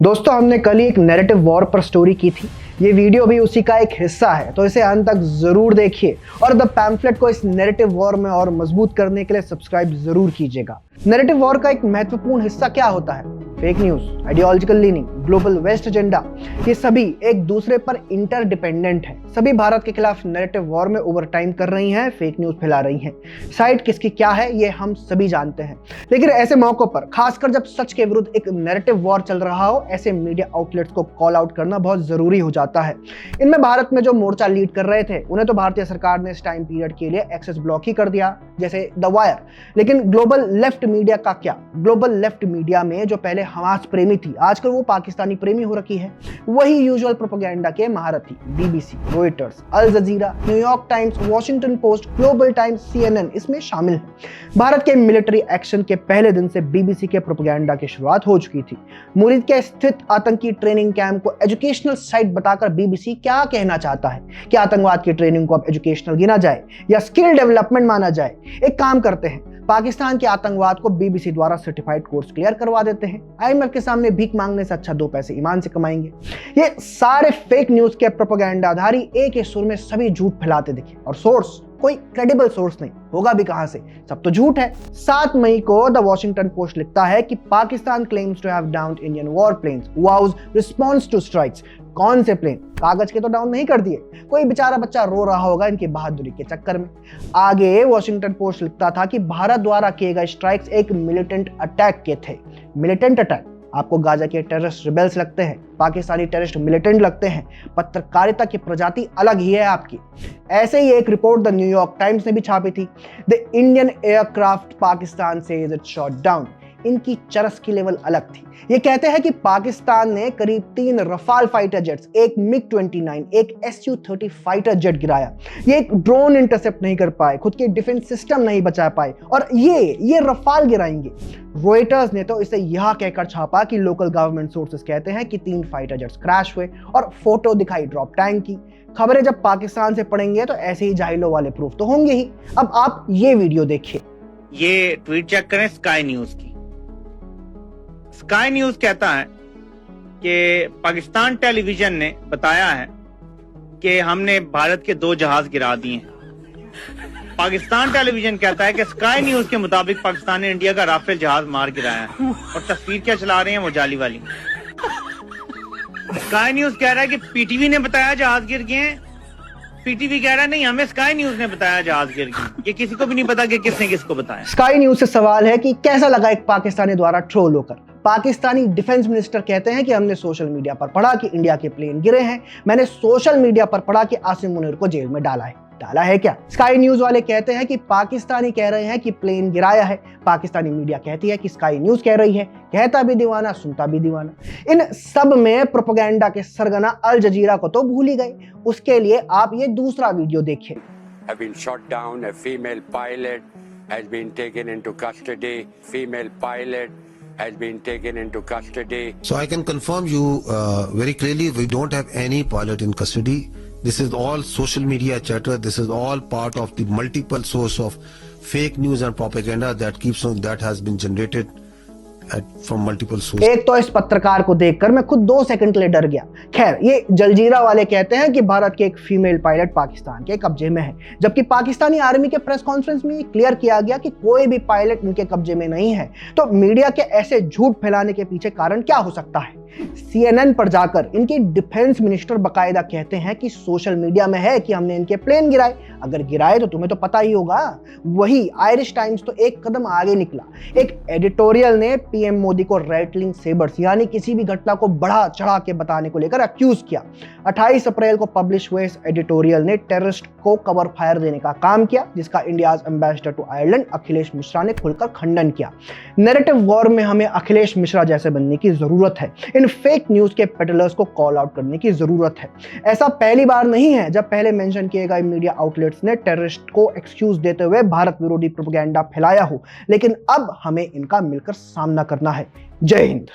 दोस्तों हमने कल ही एक नैरेटिव वॉर पर स्टोरी की थी। ये वीडियो भी उसी का एक हिस्सा है, तो इसे अंत तक जरूर देखिए और द पैम्फलेट को इस नैरेटिव वॉर में और मजबूत करने के लिए सब्सक्राइब जरूर कीजिएगा। नैरेटिव वॉर का एक महत्वपूर्ण हिस्सा क्या होता है? Fake news, ideological leaning, global west agenda, ये सभी एक दूसरे पर इंटरडिपेंडेंट है। सभी भारत के खिलाफ नैरेटिव वॉर में ओवर टाइम कर रही हैं, फेक न्यूज फैला रही हैं। साइड किसकी क्या है ये हम सभी जानते हैं, लेकिन ऐसे मौकों पर, खासकर जब सच के विरुद्ध एक नैरेटिव वॉर चल रहा हो, ऐसे मीडिया आउटलेट्स को कॉल आउट करना बहुत जरूरी हो जाता है। इनमें भारत में जो मोर्चा लीड कर रहे थे उन्हें तो भारतीय सरकार ने इस टाइम पीरियड के लिए एक्सेस ब्लॉक ही कर दिया, जैसे द वायर। लेकिन ग्लोबल लेफ्ट मीडिया का क्या? ग्लोबल लेफ्ट मीडिया में जो पहले हमास प्रेमी थी, आजकल वो पाकिस्तानी प्रेमी हो रखी है। वही यूजुअल प्रोपेगेंडा के महारथी बीबीसी, रॉयटर्स, अल जजीरा, New York times, Washington post, global times, CNN इसमें शामिल है। भारत के मिलिट्री एक्शन के पहले दिन से बीबीसी के प्रोपेगेंडा की शुरुआत हो चुकी थी। मुरीद के स्थित आतंकी ट्रेनिंग कैंप को एजुकेशनल साइट बताकर बीबीसी क्या कहना चाहता है? क्या आतंकवाद की ट्रेनिंग को अब एजुकेशनल गिना जाए या स्किल डेवलपमेंट माना जाए? एक काम करते हैं, पाकिस्तान के आतंकवाद को बीबीसी द्वारा सर्टिफाइड कोर्स क्लियर करवा देते हैं। आईएमएफ के सामने भीख मांगने से अच्छा 2 पैसे ईमान से कमाएंगे। ये सारे फेक न्यूज के प्रोपेगेंडाधारी एक ही सुर में सभी झूठ फैलाते दिखे, और सोर्स कोई क्रेडिबल सोर्स नहीं होगा भी कहां से, सब तो झूठ है। 7 मई को द वॉशिंगटन पोस्ट लिखता है कि Pakistan claims to have downed Indian war planes, vows response to strikes. कौन से प्लेन? कागज के तो डाउन नहीं कर दिए, कोई बेचारा बच्चा रो रहा होगा इनकी बहादुरी के चक्कर में। आगे वॉशिंगटन पोस्ट लिखता था कि भारत द्वारा किए गए स्ट्राइक्स एक मिलिटेंट अटैक के थे। Militant attack? आपको गाजा के टेररिस्ट रिबेल्स लगते हैं, पाकिस्तानी टेररिस्ट मिलिटेंट लगते हैं। पत्रकारिता की प्रजाति अलग ही है आपकी। ऐसे ही एक रिपोर्ट द न्यूयॉर्क टाइम्स ने भी छापी थी। The Indian aircraft Pakistan says it shot down. इनकी चरस की लेवल अलग थी। ये कहते हैं कि पाकिस्तान ने करीब 3 रफाल फाइटर जेट्स, एक मिग-29, एक SU-30 फाइटर जेट गिराया। ये एक ड्रोन इंटरसेप्ट नहीं कर पाए, खुद के डिफेंस सिस्टम नहीं बचा पाए, और ये रफाल गिराएंगे। रॉयटर्स ने तो इसे यह कहकर छापा कि लोकल गवर्नमेंट सोर्सेस कहते हैं कि 3 फाइटर जेट्स क्रैश हुए, और फोटो दिखाई ड्रॉप टैंक की। खबरें जब पाकिस्तान से पढ़ेंगे तो ऐसे ही जाहिलों वाले प्रूफ तो होंगे ही। अब आप ये वीडियो देखिए। ये ट्वीट चेक करें स्काई न्यूज की। स्काई न्यूज कहता है कि पाकिस्तान टेलीविजन ने बताया है कि हमने भारत के 2 जहाज गिरा दिए हैं। पाकिस्तान टेलीविजन कहता है कि स्काई न्यूज के मुताबिक पाकिस्तान ने इंडिया का राफेल जहाज मार गिराया है, और तस्वीर क्या चला रहे हैं वो जाली वाली। स्काई न्यूज कह रहा है कि पीटीवी ने बताया जहाज गिर गए हैं। पीटीवी कह रहा है नहीं, हमें स्काई न्यूज ने बताया जहाज गिर गए। ये किसी को भी नहीं पता कि किसने किसको बताया। स्काई न्यूज से सवाल है कि कैसा लगा एक पाकिस्तानी द्वारा ट्रोल होकर? पाकिस्तानी डिफेंस मिनिस्टर कहते हैं कि हमने सोशल मीडिया पर पढ़ा कि इंडिया के प्लेन गिरे हैं। मैंने सोशल मीडिया पर पढ़ा कि आसिम मुनीर को जेल में डाला है क्या? स्काई न्यूज वाले कहते हैं कि पाकिस्तानी कह रहे हैं कि प्लेन गिराया है, पाकिस्तानी मीडिया कहती है कि स्काई न्यूज कह रही है। कहता भी दीवाना, सुनता भी दीवाना। इन सब में प्रोपेगेंडा के सरगना अल जजीरा को तो भूल ही गए। उसके लिए आप ये दूसरा वीडियो देखिए। Have been shot down. A female pilot has been taken into custody. Female pilot has been taken into custody. So I can confirm you very clearly, we don't have any pilot in custody. This is all social media chatter. This is all part of the multiple source of fake news and propaganda that has been generated from multiple sources. एक तो इस पत्रकार को देखकर मैं खुद 2 second के लिए डर गया। खैर, ये जलजीरा वाले कहते हैं कि भारत के एक फीमेल पायलट पाकिस्तान के कब्जे में है, जबकि पाकिस्तानी आर्मी के प्रेस कॉन्फ्रेंस में क्लियर किया गया कि कोई भी पायलट उनके कब्जे में नहीं है। तो मीडिया के ऐसे झूठ फैलाने के पीछे कारण क्या हो सकता है? CNN पर जाकर इनके डिफेंस मिनिस्टर बकायदा कहते हैं कि सोशल मीडिया में है कि हमने इनके प्लेन गिराए। अगर गिराए तो तुम्हें तो पता ही होगा। वही आयरिश टाइम्स तो एक कदम आगे निकला। एक एडिटोरियल ने पीएम मोदी को रेटलिंग सेबर्स, यानी किसी भी घटना को बढ़ा चढ़ा के बताने को लेकर अक्यूज किया। 28 अप्रैल को पब्लिश हुए इस एडिटोरियल ने टेररिस्ट को कवर फायर देने का काम किया, जिसका India's ambassador to Ireland Akhilesh Mishra ने खुलकर खंडन किया। नैरेटिव वॉर में हमें अखिलेश मिश्रा जैसे बनने की जरूरत है। इन फेक न्यूज के पेडलर्स को कॉल आउट करने की जरूरत है। ऐसा पहली बार नहीं है जब पहले मेंशन किए गए मीडिया आउटलेट्स ने टेररिस्ट को एक्सक्यूज देते हुए भारत विरोधी प्रोपेगेंडा फैलाया हो, लेकिन अब हमें इनका मिलकर सामना करना है। जय हिंद।